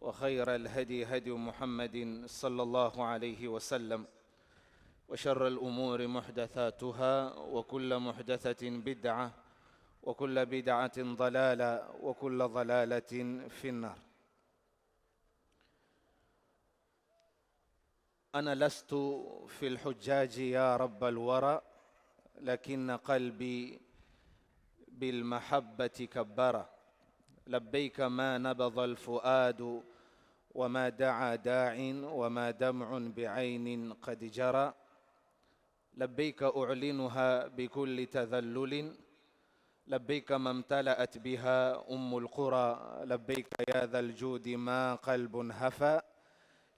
وخير الهدي هدي محمد صلى الله عليه وسلم وشر الأمور محدثاتها وكل محدثة بدعة وكل بدعة ضلالة وكل ضلالة في النار. أنا لست في الحجاج يا رب الورى لكن قلبي بالمحبة كبر. لبيك ما نبض الفؤاد وما دعا داع وما دمع بعين قد جرى. لبيك أعلنها بكل تذلل لبيك ما امتلأت بها أم القرى. لبيك يا ذا الجود ما قلب هفى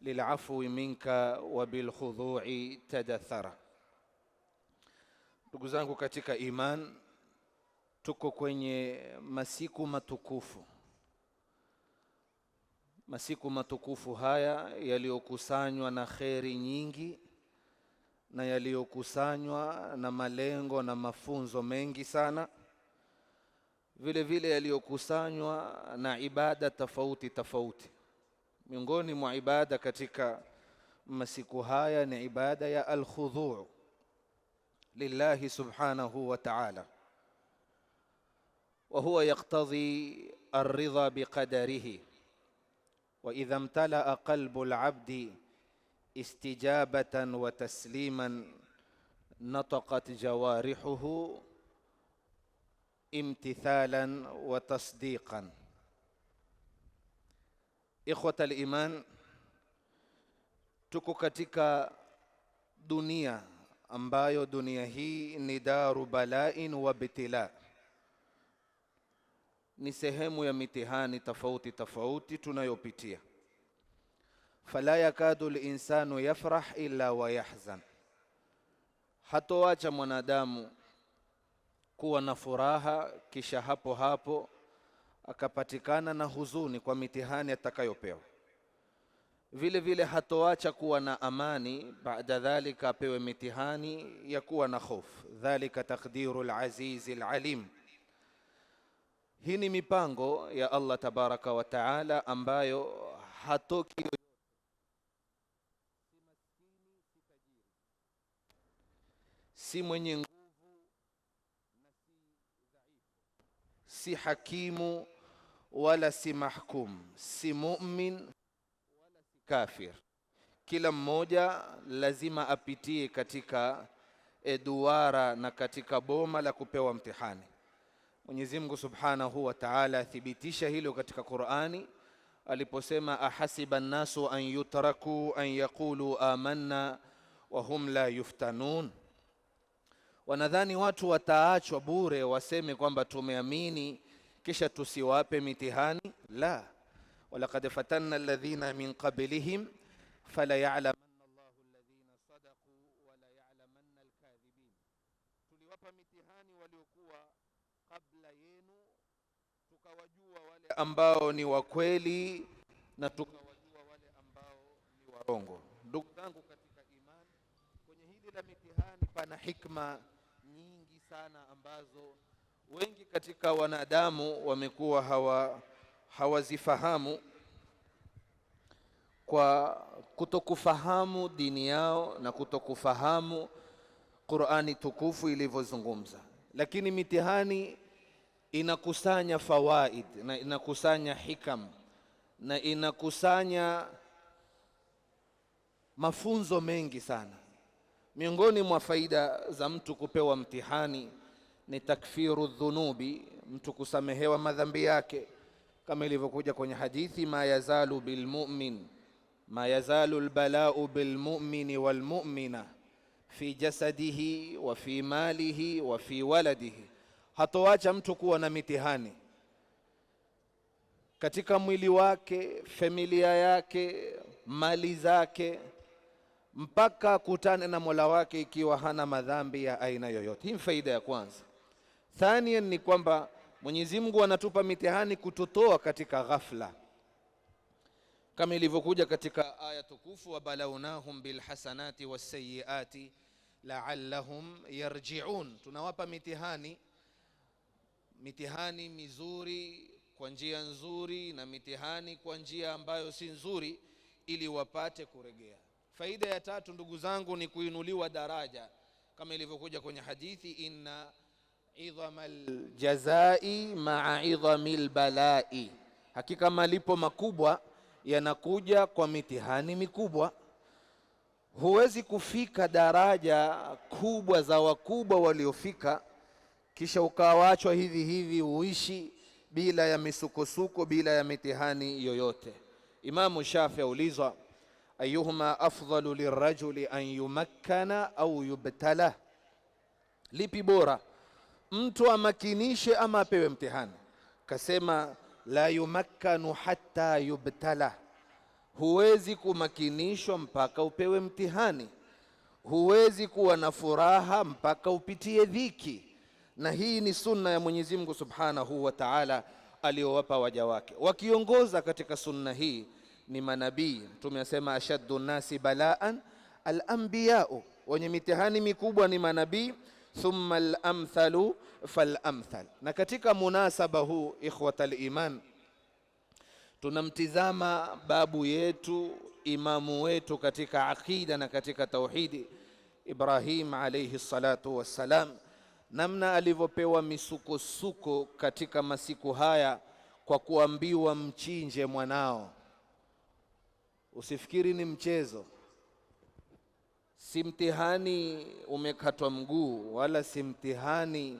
للعفو منك وبالخضوع تدثر. Ndugu zangu katika iman, tuko kwenye masiku matukufu. Masiku matukufu haya yaliyokusanywa na kheri nyingi na yaliyokusanywa na malengo na mafunzo mengi sana, vile vile yaliyokusanywa na ibada tofauti tofauti. Miongoni mwa ibada katika masiku haya ni ibada ya al-khudhu' lillahi subhanahu wa ta'ala, wa huwa yaqtadhi ar-ridha biqadarihi wa idha imtala'a qalbu al-'abdi istijabatan wa tasliman nataqat jawarihuhu imtithalan wa tasdiqan. Ikhwata al-iman, tuko katika dunia ambayo dunia hii ni daru bala'in wa ibtila, ni sehemu ya mitihani tofauti tofauti tunayopitia. Fala yakadu al-insanu yafrah illa wa yahzan, hatoacha mwanadamu kuwa na furaha kisha hapo hapo akapatikana na huzuni kwa mitihani atakayopewa. Vile vile hatoacha kuwa na amani baada dhalika apewe mitihani ya kuwa na hofu. Dhalika taqdirul azizil alim. Hii ni mipango ya Allah tabaraka wa taala ambayo hatoki si mwenye nguvu na si dhaifu, si hakimu wala si mahkum, si mu'min wala si kafir. Kila mmoja lazima apitie katika duara na katika boma la kupewa mtihani. Mwenyezi Mungu Subhanahu wa Ta'ala athibitisha hilo katika Qur'ani aliposema ahasiba an-nasu an yutraku an yaqulu amanna wa hum la yuftanun. Wanadhani watu wataachwa bure waseme kwamba tumeamini kisha tusiwape mitihani? La, walaqad fatanna alladhina min qablihim fala ya'lamanna Allahu alladhina sadaqu wala ya'lamanna alkadhibin. Tuliwapa mitihani waliokuwa kabla yenu, tukawajua wale ambao ni wakweli na tukawajua wale ambao ni warongo. Ndugu zangu katika imani, kwenye hili la mitihani pana hikma nyingi sana ambazo wengi katika wanadamu wamekuwa hawazifahamu kwa kutokufahamu dini yao na kutokufahamu Qur'ani tukufu ilivyozungumza. Lakini mitihani inakusanya fawaid na inakusanya hikam na inakusanya mafunzo mengi sana. Miongoni mwa faida za mtu kupewa mtihani ni takfiru dhunubi, mtu kusamehewa madhambi yake, kama ilivyokuja kwenye hadithi ma yazalu bilmu'min ma yazalu albala'u bilmu'mini walmu'mina fi jasadihi wa fi malihi wa fi waladihi. Hatoacha mtu kuwa na mitihani katika mwili wake, familia yake, mali zake, mpaka kutane na Mola wake ikiwa hana madhambi ya aina yoyote. Hii faida ya kwanza. Thania ni kwamba Mwenyezi Mungu anatupa mitihani kututoa katika ghafla, kama ilivyokuja katika aya tukufu wa balawnahum bilhasanati wassayiati la'allahum yarji'un. Tunawapa mitihani mizuri kwa njia nzuri na mitihani kwa njia ambayo si nzuri, ili wapate kuregea. Faida ya tatu ndugu zangu ni kuinuliwa daraja, kama ilivyokuja kwenye hadithi, inna idhamal jazai ma'a idhamil balai, hakika malipo makubwa yanakuja kwa mitihani mikubwa. Huwezi kufika daraja kubwa za wakubwa waliofika kisha ukawachwa hivi hivi uishi bila ya misukosuko, bila ya mitihani yoyote. Imamu Shafi aulizwa, ayuhuma afdalu lirajuli an yumakkana au yubtala, lipi bora, mtu amakinishe ama apewe mtihani? Kasema la yumakkanu hatta yubtala, huwezi kumakinishwa mpaka upewe mtihani, huwezi kuwa na furaha mpaka upitie dhiki. Na hii ni sunna ya Mwenyezi Mungu Subhanahu wa Ta'ala aliyowapa waja wake. Wakiongoza katika sunna hii ni manabii. Mtume asema ashaddu nasi balaan al-anbiya'u, wenye mitihani mikubwa ni manabii, thumma al-amthalu fal-amthal. Na katika munasaba huu, ikhwatal iman, tunamtizama babu yetu, imamu wetu katika aqida na katika tauhidi, Ibrahim alayhi salatu wassalam, namna alivyopewa misukosuko katika masiku haya kwa kuambiwa mchinje mwanao. Usifikiri ni mchezo, si mtihani umekatwa mguu, wala si mtihani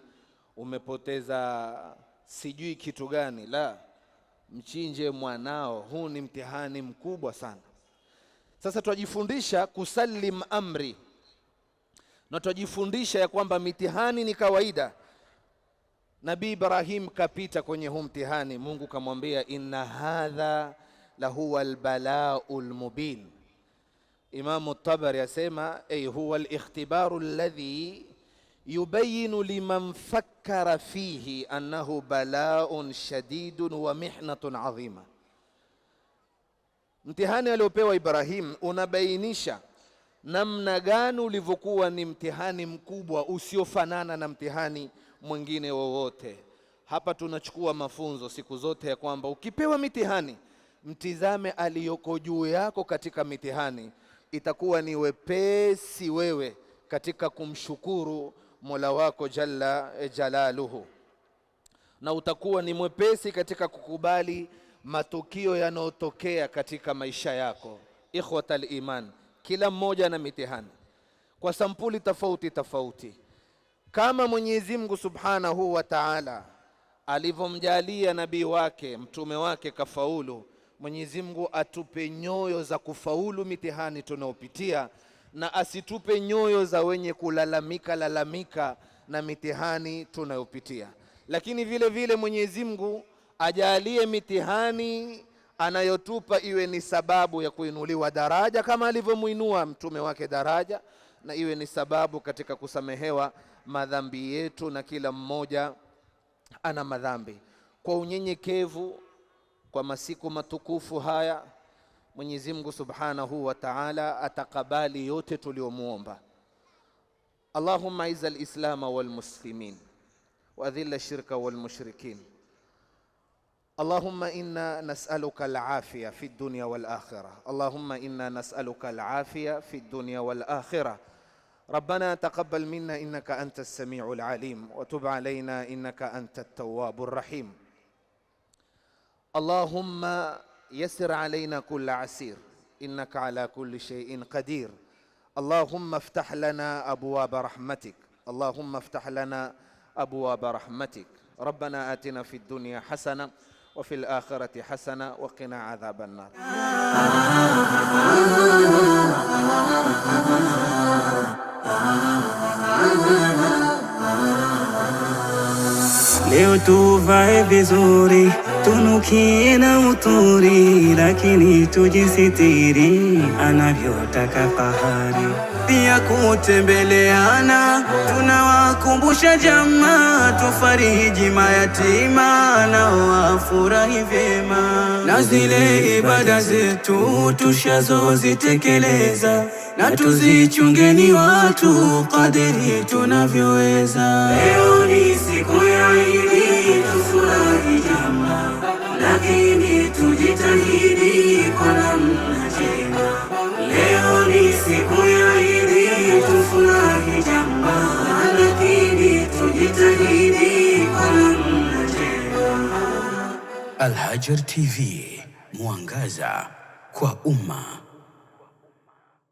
umepoteza sijui kitu gani, la, mchinje mwanao, huu ni mtihani mkubwa sana. Sasa twajifundisha kusalim amri, na twajifundisha ya kwamba mitihani ni kawaida. Nabii Ibrahim kapita kwenye huu mtihani, Mungu kamwambia inna hadha lahuwa albalaul mubin. Imamu Tabari asema ay huwa alikhtibaru alladhi yubayinu liman fakkara fihi annahu balaun shadidun wa mihnatun adhima. Mtihani aliopewa Ibrahim unabainisha namna gani ulivyokuwa ni mtihani mkubwa usiofanana na mtihani mwingine wowote. Hapa tunachukua mafunzo siku zote ya kwamba ukipewa mitihani, mtizame aliyoko juu yako katika mitihani, itakuwa ni wepesi wewe katika kumshukuru Mola wako jalla jalaluhu, na utakuwa ni mwepesi katika kukubali matukio yanayotokea katika maisha yako. Ikhwatal iman, kila mmoja na mitihani kwa sampuli tofauti tofauti. Kama Mwenyezi Mungu Subhanahu wa Ta'ala alivyomjalia nabii wake mtume wake kafaulu, Mwenyezi Mungu atupe nyoyo za kufaulu mitihani tunaopitia, na asitupe nyoyo za wenye kulalamika na mitihani tunayopitia. Lakini vile vile Mwenyezi Mungu ajalie mitihani anayotupa iwe ni sababu ya kuinuliwa daraja kama alivyomuinua mtume wake daraja, na iwe ni sababu katika kusamehewa madhambi yetu, na kila mmoja ana madhambi. Kwa unyenyekevu, kwa masiku matukufu haya, Mwenyezi Mungu Subhanahu wa Ta'ala atakabali yote tuliomuomba. Allahumma izal islama wal muslimin wa adhilla shirka wal mushrikin. Allahumma inna nas'aluka al-afiya fi dunya wal akhirah. Allahumma inna nas'aluka al-afiya fi dunya wal akhirah. ربنا تقبل منا إنك أنت السميع العليم وتب علينا إنك أنت التواب الرحيم. اللهم يسر علينا كل عسير إنك على كل شيء قدير. اللهم افتح لنا أبواب رحمتك، اللهم افتح لنا أبواب رحمتك. ربنا آتنا في الدنيا حسنة وفي الآخرة حسنة وقنا عذاب النار. Leo tuvae vizuri, tunukie na uturi, lakini tujisitiri anavyotaka fahari. Pia kutembeleana, tunawakumbusha jamaa, tufariji mayatima na wafurahi vyema. Na zile ibada zetu tushazozitekeleza, na tuzichungeni watu kadiri tunavyoweza. Leo ni siku ya Idi, tufurahi jamaa. Al-Hajar TV, mwangaza kwa umma.